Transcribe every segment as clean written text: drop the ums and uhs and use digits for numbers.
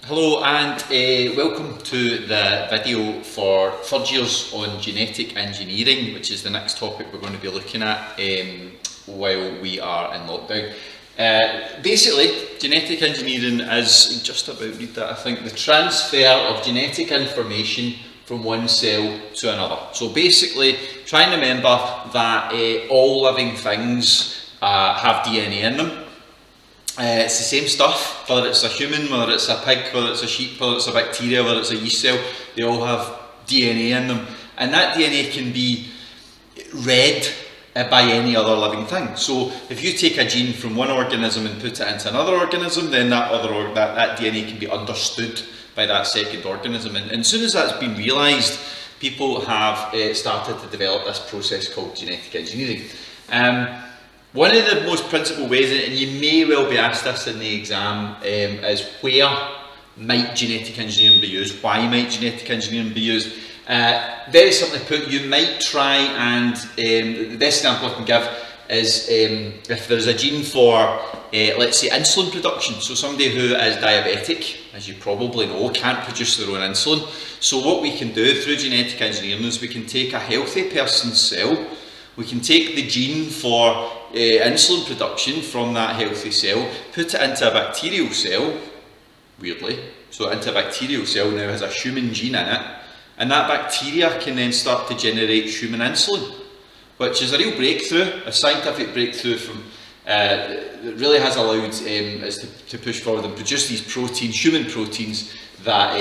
Hello and welcome to the video for third years on genetic engineering, which is the next topic we're going to be looking at while we are in lockdown. Basically, genetic engineering is, just about read that I think, the transfer of genetic information from one cell to another. So basically, try and remember that all living things have DNA in them. It's the same stuff, whether it's a human, whether it's a pig, whether it's a sheep, whether it's a bacteria, whether it's a yeast cell, they all have DNA in them. And that DNA can be read by any other living thing. So if you take a gene from one organism and put it into another organism, then that DNA can be understood by that second organism. And as soon as that's been realised, people have started to develop this process called genetic engineering. One of the most principal ways, and you may well be asked this in the exam, is where might genetic engineering be used? Why might genetic engineering be used? Very simply put, you might try and, the best example I can give is if there's a gene for, let's say, insulin production. So somebody who is diabetic, as you probably know, can't produce their own insulin. So what we can do through genetic engineering is we can take a healthy person's cell, we can take the gene for insulin production from that healthy cell, put it into a bacterial cell, weirdly, so into a bacterial cell now has a human gene in it, and that bacteria can then start to generate human insulin, which is a real breakthrough, a scientific breakthrough from that really has allowed us to push forward and produce these proteins, human proteins, that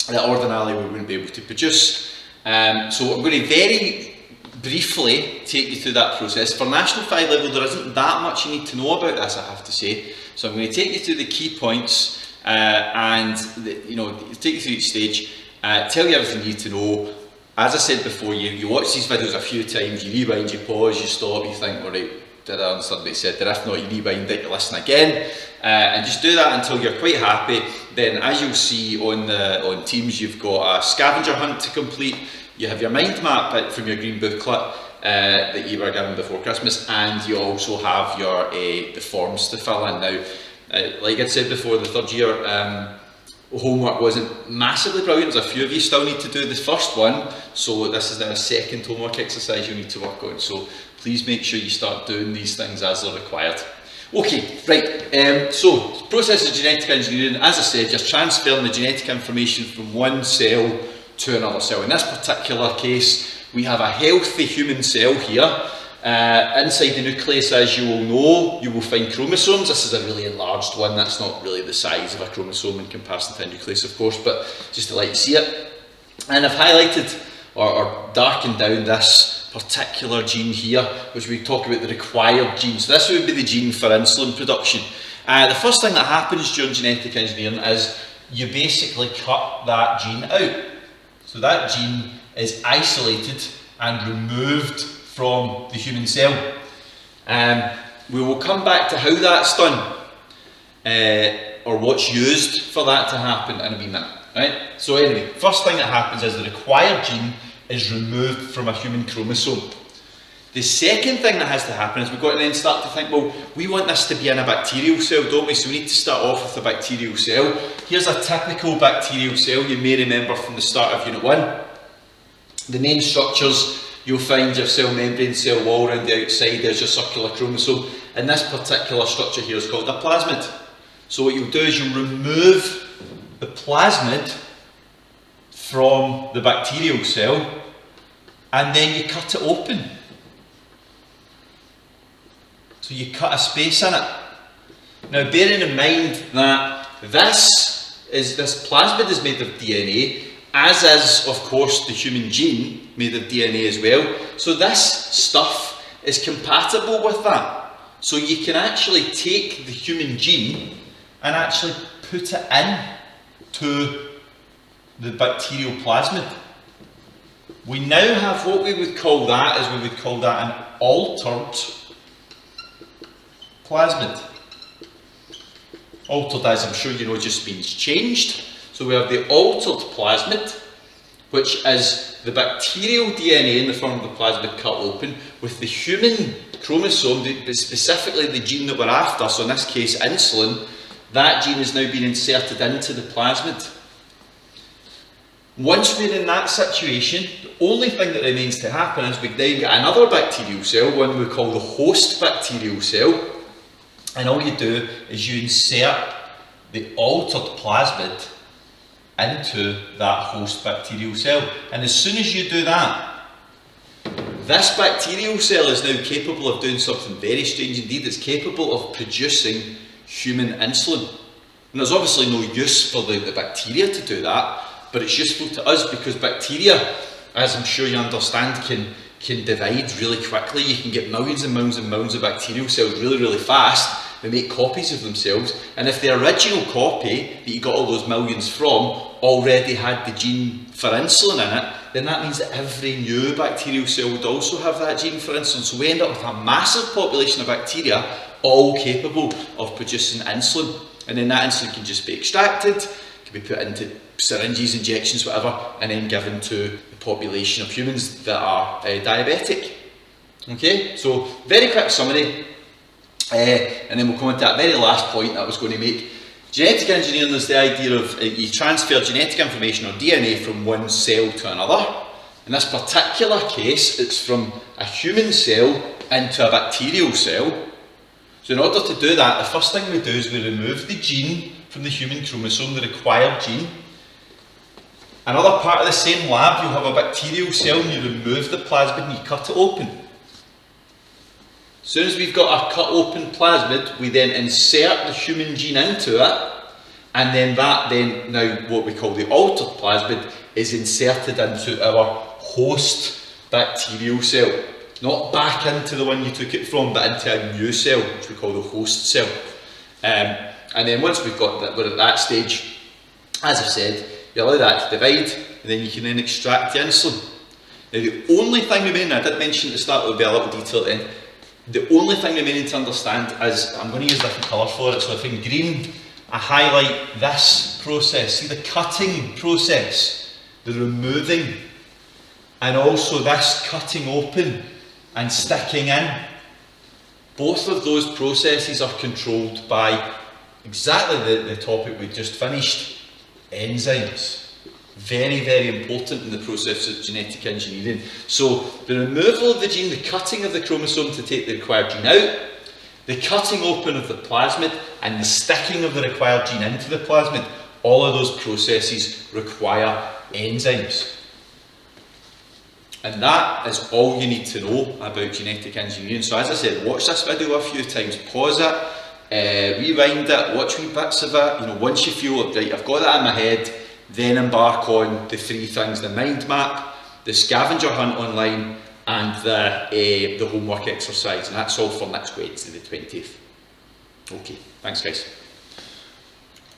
ordinarily we wouldn't be able to produce. So I'm going to very briefly take you through that process. For National 5 level, there isn't that much you need to know about this, I have to say. So I'm going to take you through the key points and take you through each stage, tell you everything you need to know. As I said before, you watch these videos a few times, you rewind, you pause, you stop, you think, alright, did I understand what he said? If not, you rewind it, you listen again, and just do that until you're quite happy. Then, as you'll see on Teams, you've got a scavenger hunt to complete. You have your mind map from your green booklet that you were given before Christmas, and you also have your the forms to fill in. Now, like I said before, the third year homework wasn't massively brilliant. There's a few of you still need to do the first one, so this is now a second homework exercise you need to work on. So please make sure you start doing these things as they're required. Okay, right, so process of genetic engineering, as I said, you're transferring the genetic information from one cell to another cell. In this particular case, we have a healthy human cell here. Inside the nucleus, as you will know, you will find chromosomes. This is a really enlarged one. That's not really the size of a chromosome in comparison to a nucleus, of course, but just to let you see it. And I've highlighted or darkened down this particular gene here, which we talk about the required gene. So this would be the gene for insulin production. The first thing that happens during genetic engineering is you basically cut that gene out. So that gene is isolated and removed from the human cell. We will come back to how that's done, or what's used for that to happen in a wee minute. Right? So anyway, first thing that happens is the required gene is removed from a human chromosome. The second thing that has to happen is we've got to then start to think, well, we want this to be in a bacterial cell, don't we? So we need to start off with a bacterial cell. Here's a typical bacterial cell you may remember from the start of Unit 1. The main structures, you'll find your cell membrane, cell wall around the outside, there's your circular chromosome, and this particular structure here is called a plasmid. So what you'll do is you'll remove the plasmid from the bacterial cell, and then you cut it open. So you cut a space in it. Now, bearing in mind that this plasmid is made of DNA, as is, of course, the human gene made of DNA as well. So this stuff is compatible with that. So you can actually take the human gene and actually put it in to the bacterial plasmid. We now have what we would call that an altered plasmid. Altered, as I'm sure you know, just means changed. So we have the altered plasmid, which is the bacterial DNA in the form of the plasmid cut open, with the human chromosome, specifically the gene that we're after, so in this case insulin, That gene has now been inserted into the plasmid. Once we're in that situation, the only thing that remains to happen is we then get another bacterial cell, one we call the host bacterial cell, and all you do is you insert the altered plasmid into that host bacterial cell. And as soon as you do that, this bacterial cell is now capable of doing something very strange indeed. It's capable of producing human insulin. And there's obviously no use for the bacteria to do that, but it's useful to us because bacteria, as I'm sure you understand, can divide really quickly. You can get millions and millions and millions of bacterial cells really, really fast. They make copies of themselves, and if the original copy that you got all those millions from already had the gene for insulin in it, then that means that every new bacterial cell would also have that gene for insulin. So we end up with a massive population of bacteria all capable of producing insulin, and then that insulin can just be extracted, can be put into syringes, injections, whatever, and then given to the population of humans that are diabetic. Okay, so very quick summary, and then we'll come on to that very last point that I was going to make. Genetic engineering is the idea of you transfer genetic information or DNA from one cell to another. In this particular case, it's from a human cell into a bacterial cell. So in order to do that, the first thing we do is we remove the gene from the human chromosome, the required gene. Another part of the same lab, you'll have a bacterial cell and you remove the plasmid and you cut it open. As soon as we've got our cut open plasmid, we then insert the human gene into it, and then now what we call the altered plasmid is inserted into our host bacterial cell. Not back into the one you took it from, but into a new cell, which we call the host cell. And then once we've got that, we're at that stage, as I've said, you allow that to divide, and then you can then extract the insulin. Now the only thing remaining, I did mention at the start, there will be a little detail at the end, the only thing remaining to understand is, I'm going to use different colours for it, so if in green I highlight this process, see the cutting process, the removing, and also this cutting open and sticking in. Both of those processes are controlled by exactly the topic we just finished, enzymes. Very, very important in the process of genetic engineering. So the removal of the gene, the cutting of the chromosome to take the required gene out, the cutting open of the plasmid and the sticking of the required gene into the plasmid, all of those processes require enzymes. And that is all you need to know about genetic engineering. So as I said, watch this video a few times, pause it, rewind it, watch wee bits of it. You know, once you feel, right, I've got that in my head, then embark on the three things: the mind map, the scavenger hunt online, and the homework exercise. And that's all for next Wednesday, the 20th. Okay, thanks guys.